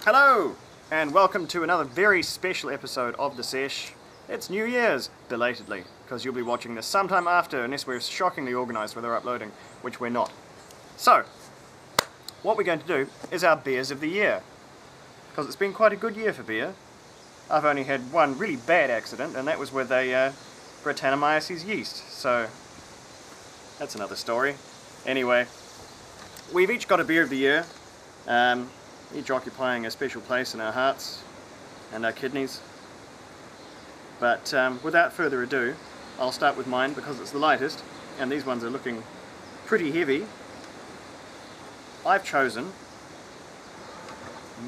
Hello, and welcome to another very special episode of the Sesh. It's New Year's, belatedly, because you'll be watching this sometime after, unless we're shockingly organised with our uploading, which we're not. So, what we're going to do is our beers of the year, because it's been quite a good year for beer. I've only had one really bad accident, and that was with a Brettanomyces yeast, so that's another story. Anyway, we've each got a beer of the year, each occupying a special place in our hearts and our kidneys. But without further ado, I'll start with mine because it's the lightest, and these ones are looking pretty heavy. I've chosen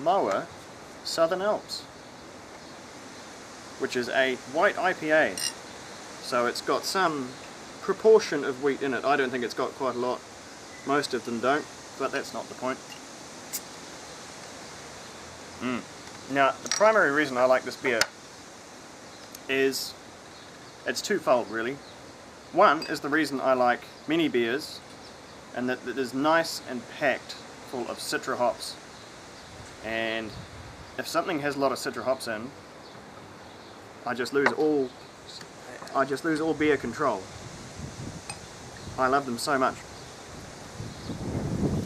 Moa Southern Alps, which is a white IPA. So it's got some proportion of wheat in it. I don't think it's got quite a lot. Most of them don't, but that's not the point. Now, the primary reason I like this beer is, it's twofold really. One is the reason I like mini beers, and that it is nice and packed full of citra hops. And if something has a lot of citra hops in, I just lose all beer control. I love them so much.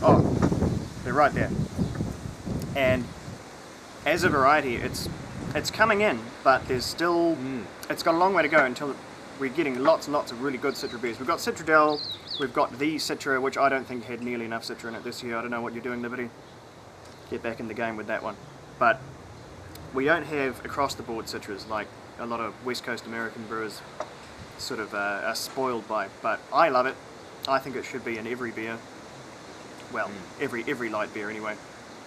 Oh, they're right there. And as a variety, it's coming in, but there's still, it's got a long way to go until we're getting lots and lots of really good Citra beers. We've got Citradel, we've got the Citra, which I don't think had nearly enough Citra in it this year. I don't know what you're doing, Liberty. Get back in the game with that one. But we don't have across-the-board Citras like a lot of West Coast American brewers sort of are spoiled by. But I love it. I think it should be in every beer. Well, every light beer anyway.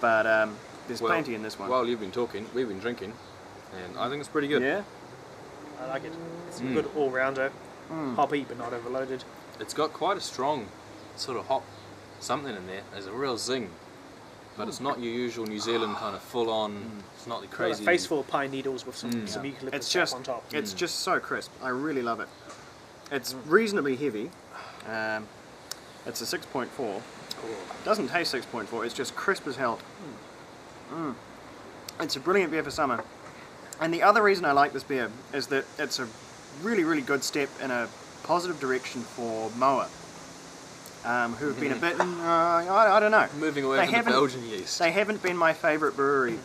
But there's plenty in this one. While you've been talking, we've been drinking, and I think it's pretty good. Yeah? I like it. It's a good all-rounder. Hoppy, but not overloaded. It's got quite a strong sort of hop something in there. There's a real zing. But it's not your usual New Zealand kind of full-on, it's not the crazy... A face full of pine needles with some eucalyptus sap on top. It's just so crisp. I really love it. It's reasonably heavy. It's a 6.4. It doesn't taste 6.4, it's just crisp as hell. It's a brilliant beer for summer. And the other reason I like this beer is that it's a really, really good step in a positive direction for Moa, who have been a bit, I don't know. Moving away from the Belgian yeast. They haven't been my favourite brewery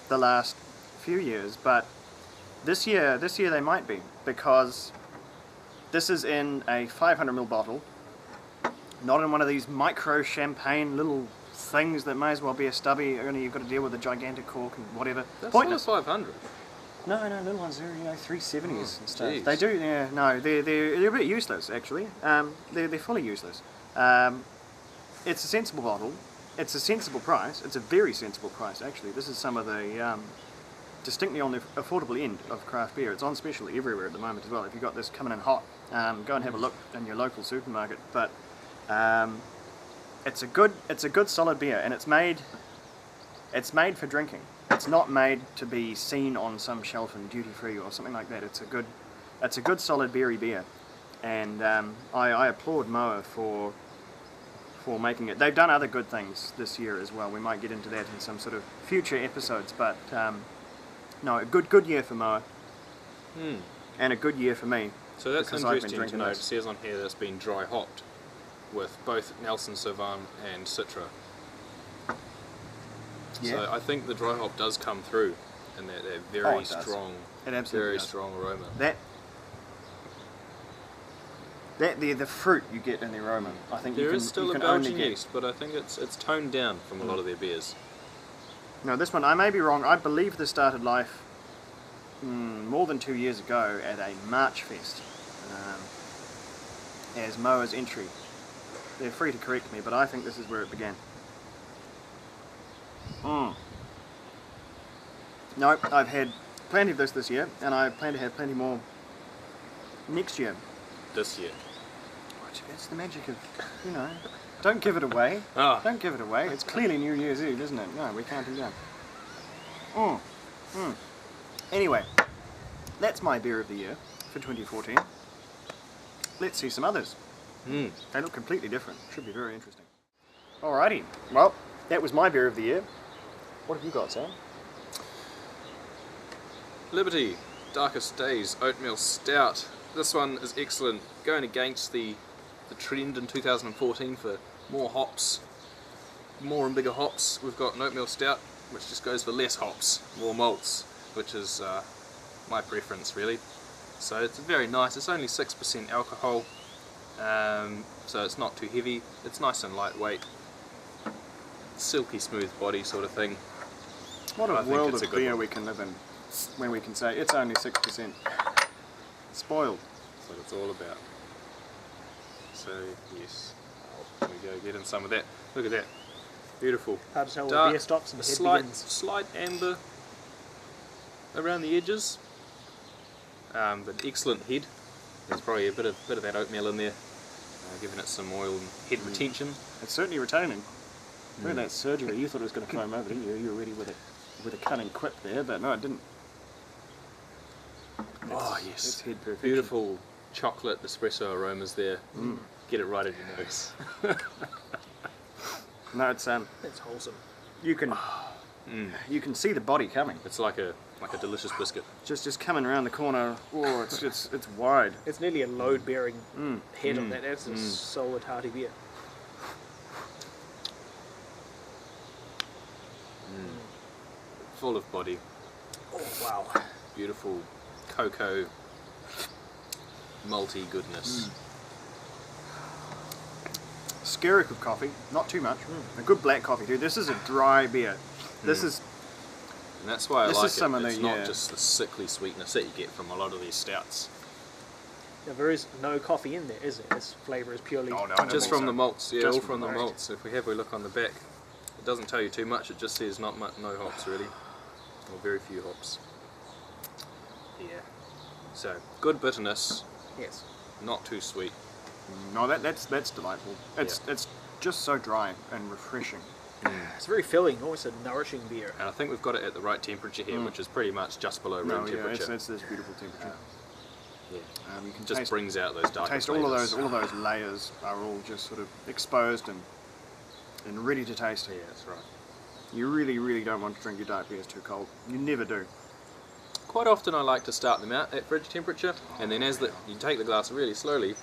the last few years, but this year they might be, because this is in a 500ml bottle, not in one of these micro champagne little things that may as well be a stubby, only you've got to deal with a gigantic cork and whatever. That's Pointless. not a 500. No, little ones, they're 370s and stuff. Geez. They do, yeah, no, they're a bit useless actually. They're fully useless. It's a sensible bottle. It's a sensible price. It's a very sensible price actually. This is some of the distinctly on the affordable end of craft beer. It's on special everywhere at the moment as well. If you've got this coming in hot, go and have a look in your local supermarket. But it's a good solid beer, and it's made for drinking. It's not made to be seen on some shelf in duty free or something like that. It's a good solid beery beer, and I applaud Moa for making it. They've done other good things this year as well. We might get into that in some sort of future episodes, but no, a good year for Moa, and a good year for me. So that's interesting to know. It this. says on here that it's been dry hopped with both Nelson Sauvin and Citra. Yeah. So I think the dry hop does come through in that very strong, it absolutely very does. strong aroma. The fruit you get in the aroma, I think There you can, is still you a can Belgian only get. yeast, but I think it's toned down from a lot of their beers. No, this one, I may be wrong, I believe this started life more than 2 years ago at a March Fest as Moa's entry. They're free to correct me, but I think this is where it began. No, I've had plenty of this year, and I plan to have plenty more next year. This year. It's the magic of, don't give it away. Ah. Don't give it away. It's clearly New Year's Eve, isn't it? No, we're counting down. Anyway, that's my beer of the year for 2014. Let's see some others. They look completely different. Should be very interesting. Alrighty, well, that was my beer of the year. What have you got, Sam? Liberty Darkest Days Oatmeal Stout. This one is excellent, going against the trend in 2014 for more hops, more and bigger hops. We've got an oatmeal stout which just goes for less hops, more malts, which is my preference really. So it's very nice. It's only 6% alcohol, so it's not too heavy. It's nice and lightweight, silky smooth body sort of thing. What a I think world it's of a good beer one. we can live in when we can say it's only 6%. Spoiled. That's what it's all about. So yes, there we go, get in some of that. Look at that, beautiful. Hard to tell where Dark, beer stops and the head slight, begins. slight amber around the edges, but excellent head. There's probably a bit of that oatmeal in there, giving it some oil and head retention. It's certainly retaining. Look at that surgery. You thought it was going to foam over, didn't you? You were ready with a cunning quip there, but no, it didn't. Oh It's yes, head perfection. beautiful chocolate espresso aromas there. Get it right in your nose. No, it's It's wholesome. you can see the body coming. It's like a delicious biscuit. Just coming around the corner. Oh, it's wide. It's nearly a load-bearing head on that. That's a solid hearty beer. Full of body, Oh wow. beautiful cocoa, malty goodness. Skerrick of coffee, not too much. A good black coffee too. This is a dry beer. This is And that's why I This like is some it. of It's the, not just the sickly sweetness that you get from a lot of these stouts. Now, there is no coffee in there, is it? This flavour is purely... Oh, no, I don't Just think from so. the malts, yeah, Just all from from the the malts. If we have a look on the back, it doesn't tell you too much. It just says no hops really, or very few hops. Yeah. So good bitterness, Yes. not too sweet. no, that's delightful. It's just so dry and refreshing. It's very filling, almost a nourishing beer. And I think we've got it at the right temperature here, which is pretty much just below room No, yeah, temperature. it's this beautiful temperature. Yeah. You can Just taste, brings out those dark taste all of those layers are all just sort of exposed and ready to taste. Yeah, that's right. You really don't want to drink your dark beers too cold. You never do. Quite often I like to start them out at fridge temperature, and then as you take the glass really slowly,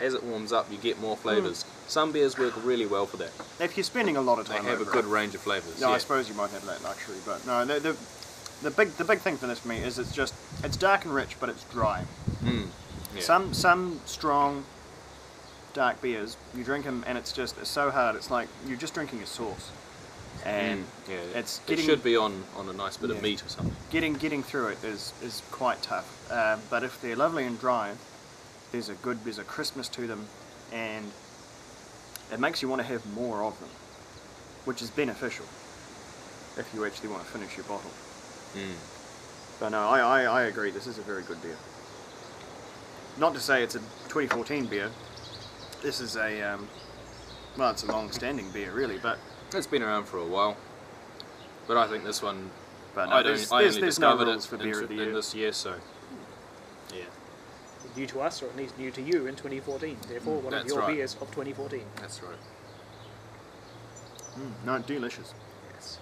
as it warms up you get more flavours. Some beers work really well for that. If you're spending a lot of They time have a over good it, range of flavours. no, yeah. I suppose you might have that luxury, but no, the big thing for this for me is it's dark and rich, but it's dry. Yeah. Some strong dark beers, you drink them and it's so hard. It's like you're just drinking a sauce, and yeah, it's it getting should be on a nice bit Yeah. of meat or something. getting through it is quite tough. But if they're lovely and dry, there's a crispness to them, and it makes you want to have more of them, which is beneficial if you actually want to finish your bottle. But no, I agree. This is a very good beer. Not to say it's a 2014 beer. This is well, it's a long-standing beer, really. But It's been around for a while, but I think this one, no, I there's only no discovered rules it for beer of the in year. this year, so yeah, New to us, or at least new to you in 2014. Therefore, one of That's your right. beers of 2014. that's right. No, delicious. Yes.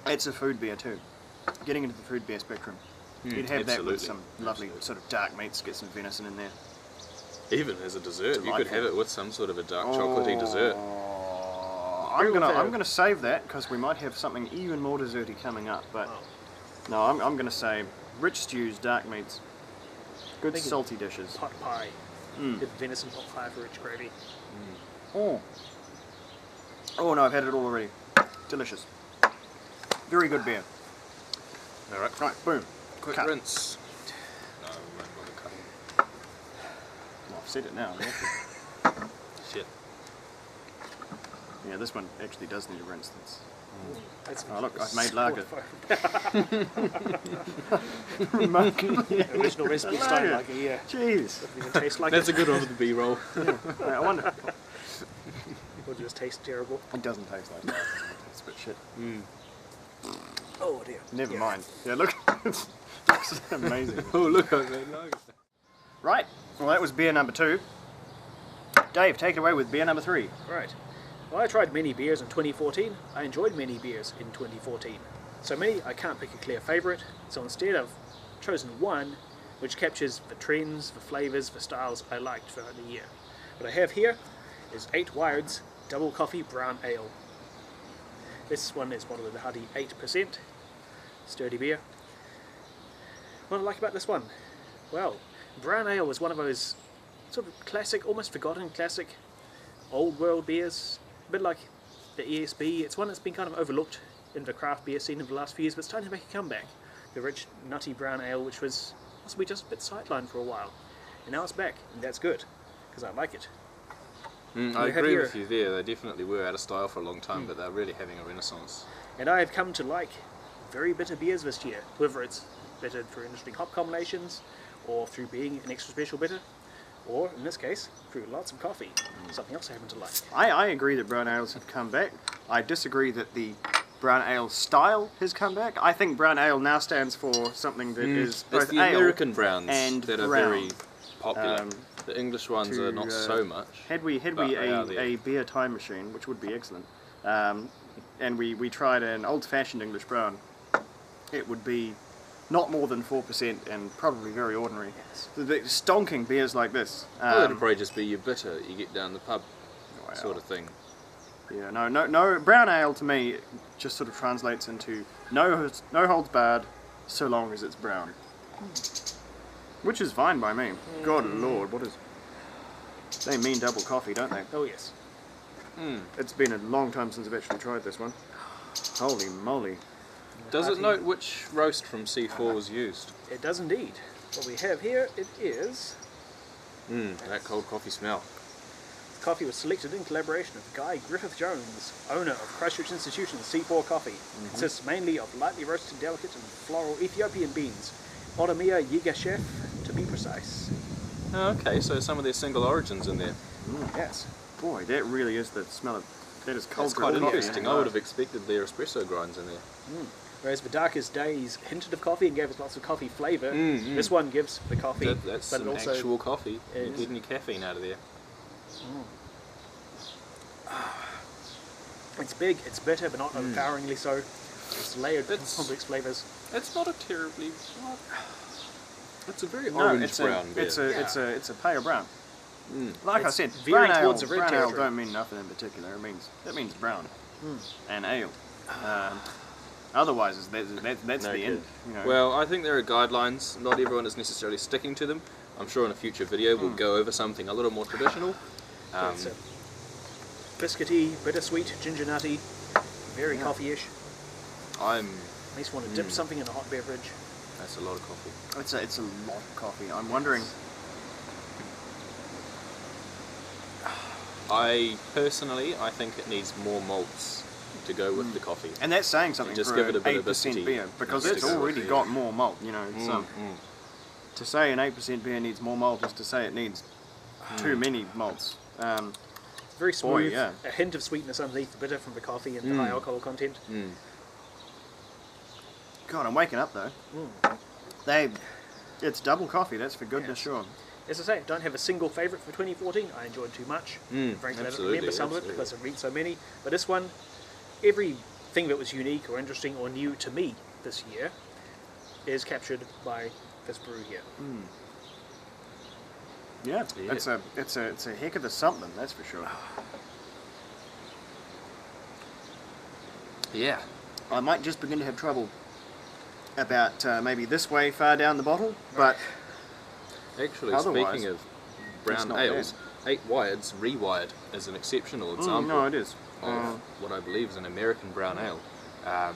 It's a food beer too. Getting into the food beer spectrum. You'd have that with absolutely. some lovely Absolutely. sort of dark meats. Get some venison in there. Even as a dessert, you could Delightful. have it with some sort of a dark chocolatey dessert. I'm with gonna a- I'm gonna save that because we might have something even more desserty coming up. But Wow. no, I'm gonna say rich stews, dark meats, good Thinking- salty dishes. Pot pie. Good venison pot pie for rich gravy. Oh no, I've had it all already. Delicious. Very good beer. All right, Right, boom. quick Cut. rinse. No, we won't bother cutting. Well, I've said it now. Shit. Yeah, this one actually does need a rinse. That's Oh look, I've made lager. Original recipe style lager, yeah. Jeez. Doesn't even taste like That's it. a good one for the B-roll. I wonder. Or just taste terrible. It doesn't taste like that. It's a bit shit. Oh dear. Never Yeah. mind. Yeah, look. It's amazing. Oh, look, I made lager. Right. Well, that was beer number 2. Dave, take it away with beer number 3. Right. While I tried many beers in 2014, I enjoyed many beers in 2014. So many, I can't pick a clear favourite, so instead I've chosen one which captures the trends, the flavours, the styles I liked throughout the year. What I have here is 8 Wired's Double Coffee Brown Ale. This one is bottled at a hearty 8%, sturdy beer. What I like about this one? Well, brown ale was one of those sort of classic, almost forgotten classic old world beers, a bit like the ESB. It's one that's been kind of overlooked in the craft beer scene in the last few years, but it's starting to make a comeback. The rich, nutty brown ale, which was possibly just a bit sidelined for a while, and now it's back, and that's good, because I like it. I agree with you there. They definitely were out of style for a long time, but they're really having a renaissance. And I have come to like very bitter beers this year, whether it's bitter through interesting hop combinations, or through being an extra special bitter, or in this case, through lots of coffee. Something else I happen to like. I agree that brown ales have come back. I disagree that the brown ale style has come back. I think brown ale now stands for something that is both it's the ale American browns and that are brown. very popular. The English ones are not so much. Had we but they are there. a beer time machine, which would be excellent, and we tried an old-fashioned English brown, it would be not more than 4% and probably very ordinary. Yes. The stonking beers like this. Well, it'll probably just be your bitter you get down the pub sort of thing. Yeah, no. Brown ale to me just sort of translates into no holds barred, so long as it's brown, which is fine by me. God Lord, what is? They mean double coffee, don't they? Oh yes. It's been a long time since I've actually tried this one. Holy moly! Does it note which roast from C4 was used? It does indeed. What we have here, it is... That cold coffee smell. Coffee was selected in collaboration with Guy Griffith-Jones, owner of Christchurch Institution's C4 Coffee. Consists mainly of lightly roasted, delicate and floral Ethiopian beans, Otomia Yigashef to be precise. Oh, okay, so some of their single origins in there. Yes. Boy, that really is the smell of... That is cold That's quite coffee. interesting. I would have expected their espresso grinds in there. Whereas the Darkest Days hinted of coffee and gave us lots of coffee flavour, this one gives the coffee, That's but it some also... actual coffee. You're is. getting your caffeine out of there. It's big, it's bitter, but not overpoweringly so. It's layered with complex flavours. It's not a terribly... It's a very No, orange brown beer. it's a pale brown. Like I said, veering brown ale, towards the red brown ale territory. don't mean nothing in particular. It means brown and ale. Otherwise, that's No the good. end. You know. Well, I think there are guidelines. Not everyone is necessarily sticking to them. I'm sure in a future video we'll go over something a little more traditional. It's biscuity, bittersweet, ginger nutty, very coffee-ish. Makes you want to dip something in a hot beverage. That's a lot of coffee. it's a lot of coffee. I'm wondering. I think it needs more malts to go with the coffee. And that's saying something Just for give it a an bit of 8% acidity. beer, because Just it's to go with already it, got more malt. You know, it's, Mm. to say an 8% beer needs more malt is to say it needs too many malts. It's very smooth, Boy, yeah. a hint of sweetness underneath the bitter from the coffee and the high alcohol content. God, I'm waking up though. It's double coffee. That's for goodness sure. As I say, I don't have a single favourite for 2014. I enjoyed too much. Frankly, I don't absolutely, remember some of it absolutely. because I've read so many. But this one, everything that was unique or interesting or new to me this year is captured by this brew here. Yeah, Yeah. it's a heck of a something. That's for sure. Yeah. I might just begin to have trouble about maybe this way far down the bottle, but Actually, Otherwise, speaking of it's brown not ales, 8 Wired's Rewired is an exceptional example no, it is. of what I believe is an American brown ale. That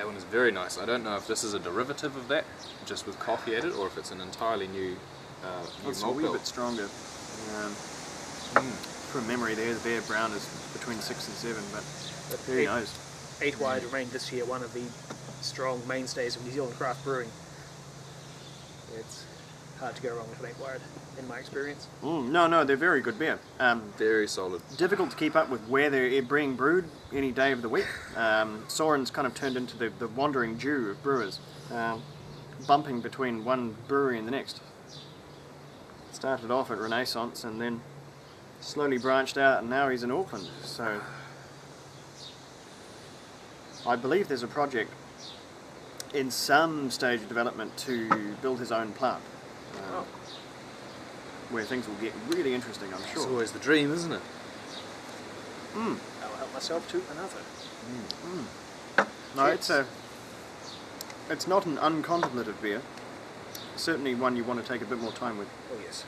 one is very nice. I don't know if this is a derivative of that, just with coffee added, or if it's an entirely new It's a malt wee bill. bit stronger. From memory, there the beer brown is between 6 and 7, but who knows? 8 Wide remained this year one of the strong mainstays of New Zealand craft brewing. It's hard to go wrong with an 8 Wide, in my experience. No, they're very good beer. Very solid. Difficult to keep up with where they're being brewed any day of the week. Soren's kind of turned into the wandering Jew of brewers, bumping between one brewery and the next. Started off at Renaissance and then slowly branched out, and now he's in Auckland. So I believe there's a project in some stage of development to build his own plant, where things will get really interesting, I'm It's sure. always the dream, isn't it? I'll help myself to another. No, Cheers. it's not an uncontemplative beer. Certainly one you want to take a bit more time with, Oh yes.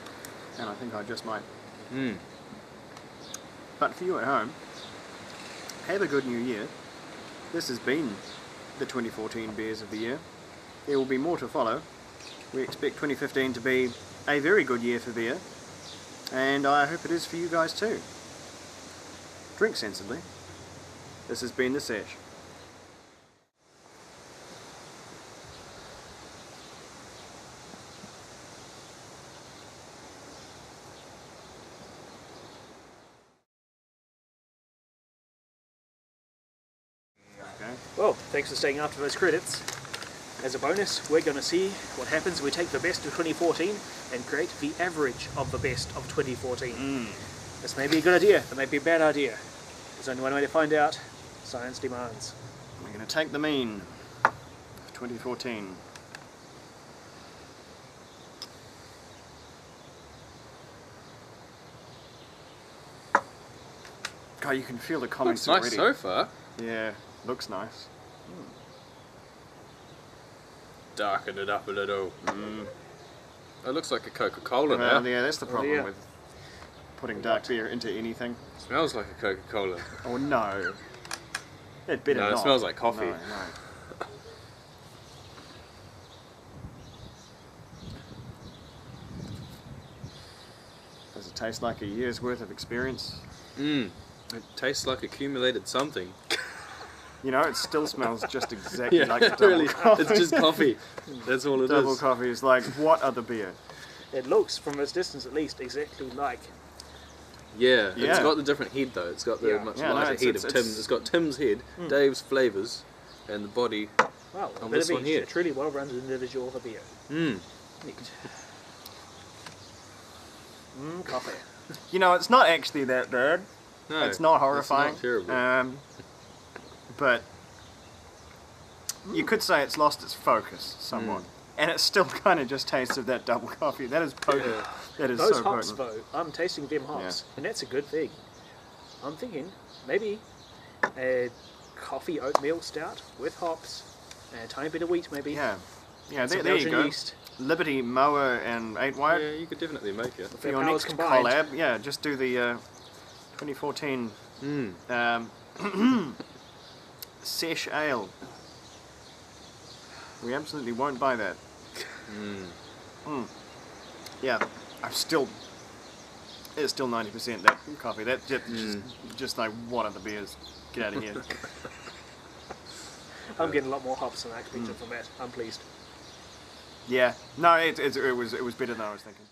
and I think I just might. Mm. But for you at home, have a good new year. This has been the 2014 Beers of the Year. There will be more to follow. We expect 2015 to be a very good year for beer, and I hope it is for you guys too. Drink sensibly. This has been the Sesh. Okay. Well, thanks for staying after those credits. As a bonus, we're going to see what happens if we take the best of 2014 and create the average of the best of 2014. This may be a good idea, it may be a bad idea. There's only one way to find out. Science demands. We're going to take the mean of 2014. God, you can feel the comments Looks nice already. so far. Yeah, looks nice. Darken it up a little. It looks like a Coca-Cola Well, now. yeah, that's the problem yeah. with putting dark beer into anything. Smells like a Coca-Cola. Oh no. It better No, it not. smells like coffee. No, no. Does it taste like a year's worth of experience? It tastes like accumulated something. You know, it still smells just exactly like the double really. coffee. It's just coffee. That's all it is. Double coffee is like, what other beer? It looks, from this distance at least, exactly like. Yeah, it's Yeah. got the different head though. It's got the Yeah. much Yeah, no, lighter it's- head it's- of Tim's. It's got Tim's head, Dave's flavours, and the body. Wow, a On bit this of one each. here. A truly well-rounded individual of a beer. Mm. Neat. Coffee. You know, it's not actually that bad. No, It's not horrifying. It's not terrible. But you could say it's lost its focus somewhat. And it still kind of just tastes of that double coffee. That is potent. Yeah. That is Those so hops, potent. though, I'm tasting them hops, and that's a good thing. I'm thinking maybe a coffee oatmeal stout with hops and a tiny bit of wheat, maybe. Yeah. Yeah, Some there you Belgian go. yeast. Liberty, Moa, and 8 White. Yeah, you could definitely make it. For Their your powers next combined. collab, yeah, just do the 2014 Sesh Ale. We absolutely won't buy that. Yeah, I'm still. It's still 90% that coffee. That just like one of the beers. Get out of here. I'm getting a lot more hops than I expected from that. I'm pleased. Yeah, no, it was better than I was thinking.